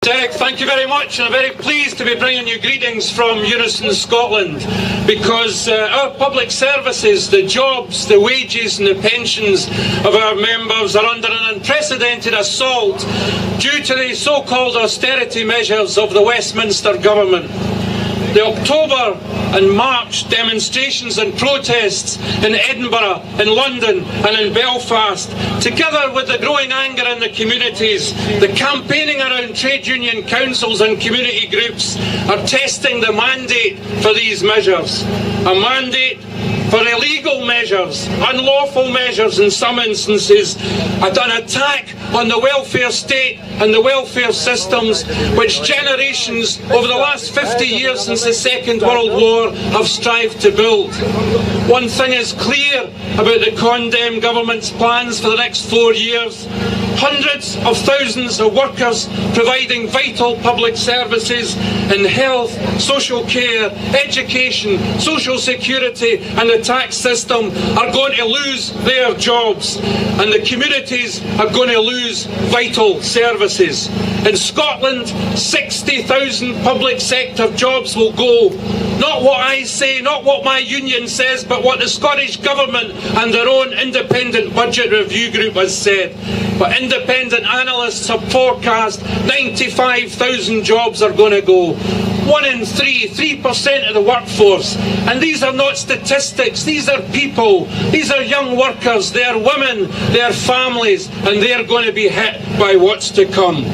Derek, thank you very much, and I'm very pleased to be bringing you greetings from Unison Scotland, because our public services, the jobs, the wages and the pensions of our members are under an unprecedented assault due to the so-called austerity measures of the Westminster government. The October and March demonstrations and protests in Edinburgh, in London and in Belfast, together with the growing anger in the communities, the campaigning around trade union councils and community groups, are testing the mandate for these measures. A mandate for illegal measures, unlawful measures in some instances, an attack on the welfare state and the welfare systems which generations over the last 50 years since the Second World War have strived to build. One thing is clear about the ConDem government's plans for the next 4 years. Hundreds of thousands of workers providing vital public services in health, social care, education, social security and the tax system are going to lose their jobs, and the communities are going to lose vital services. In Scotland, 60,000 public sector jobs will go. Not what I say, not what my union says, but what the Scottish Government and their own independent budget review group has said. But independent analysts have forecast 95,000 jobs are going to go. 1 in 3% of the workforce. And these are not statistics, these are people, these are young workers, they are women, they are families, and they are going to be hit by what's to come.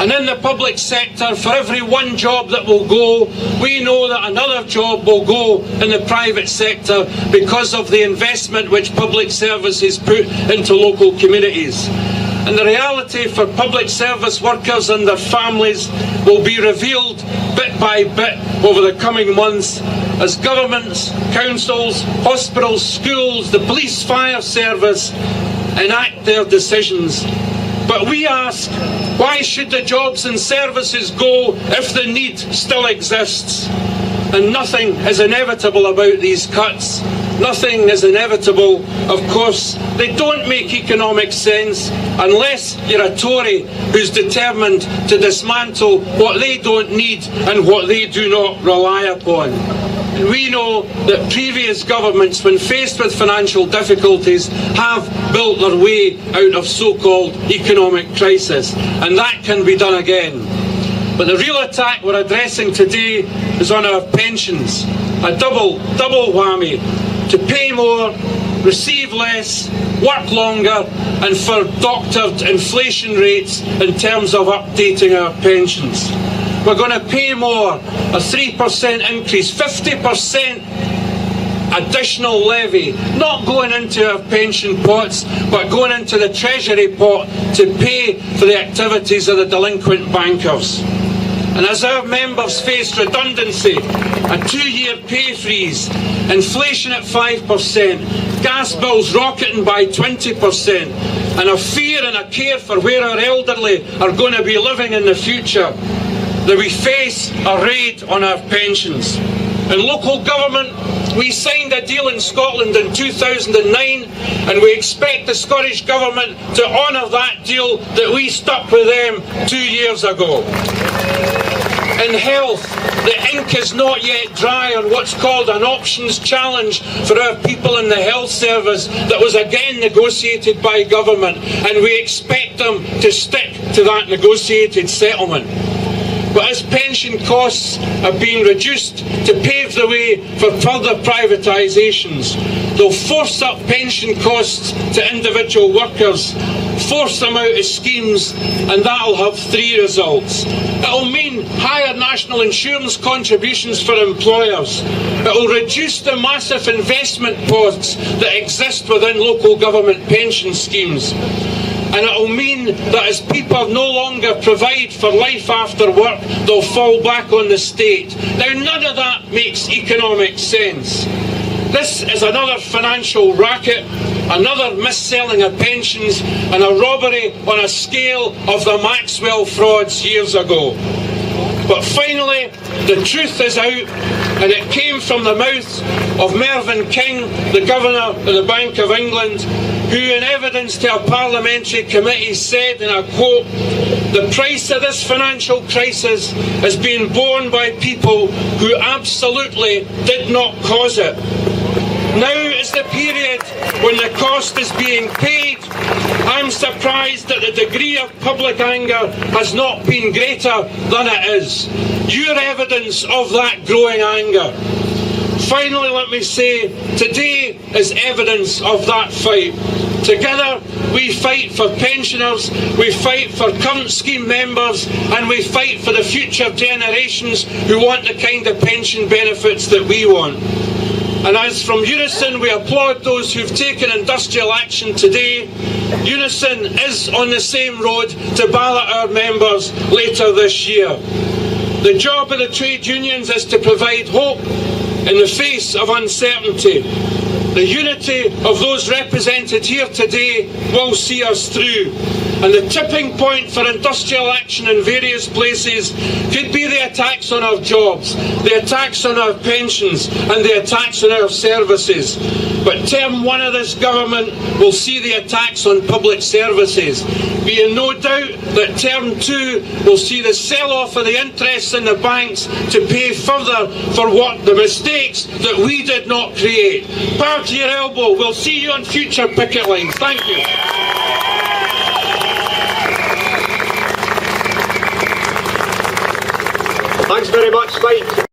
And in the public sector, for every one job that will go, we know that another job will go in the private sector because of the investment which public services put into local communities. And the reality for public service workers and their families will be revealed bit by bit over the coming months as governments, councils, hospitals, schools, the police fire service enact their decisions. But we ask, why should the jobs and services go if the need still exists? And nothing is inevitable about these cuts. Nothing is inevitable. Of course, they don't make economic sense unless you're a Tory who's determined to dismantle what they don't need and what they do not rely upon. And we know that previous governments, when faced with financial difficulties, have built their way out of so-called economic crisis, and that can be done again. But the real attack we're addressing today is on our pensions. A double whammy. To pay more, receive less, work longer, and for doctored inflation rates in terms of updating our pensions. We're going to pay more, a 3% increase, 50% additional levy, not going into our pension pots, but going into the Treasury pot to pay for the activities of the delinquent bankers. And as our members face redundancy, a 2-year pay freeze, inflation at 5%, gas bills rocketing by 20%, and a fear and a care for where our elderly are going to be living in the future, that we face a raid on our pensions. In local government, we signed a deal in Scotland in 2009, and we expect the Scottish Government to honour that deal that we stuck with them 2 years ago. In health, the ink is not yet dry on what's called an options challenge for our people in the health service that was again negotiated by government, and we expect them to stick to that negotiated settlement. But as pension costs have been reduced to pave the way for further privatisations, they'll force up pension costs to individual workers, force them out of schemes, and that'll have 3 results. It'll mean higher national insurance contributions for employers. It'll reduce the massive investment posts that exist within local government pension schemes. And it'll mean that as people no longer provide for life after work, they'll fall back on the state. Now, none of that makes economic sense. This is another financial racket, another mis-selling of pensions, and a robbery on a scale of the Maxwell frauds years ago. But finally, the truth is out, and it came from the mouth of Mervyn King, the Governor of the Bank of England, who in evidence to a parliamentary committee said, and I quote, "The price of this financial crisis is being borne by people who absolutely did not cause it." Now is the period when the cost is being paid. I'm surprised that the degree of public anger has not been greater than it is. You're evidence of that growing anger. Finally, let me say, today is evidence of that fight. Together, we fight for pensioners, we fight for current scheme members, and we fight for the future generations who want the kind of pension benefits that we want. And as from Unison, we applaud those who've taken industrial action today. Unison is on the same road to ballot our members later this year. The job of the trade unions is to provide hope in the face of uncertainty. The unity of those represented here today will see us through. And the tipping point for industrial action in various places could be the attacks on our jobs, the attacks on our pensions, and the attacks on our services. But term one of this government will see the attacks on public services. Be in no doubt that term two will see the sell-off of the interests in the banks to pay further for what the mistakes that we did not create. Power to your elbow. We'll see you on future picket lines. Thank you. Thanks very much, Mike.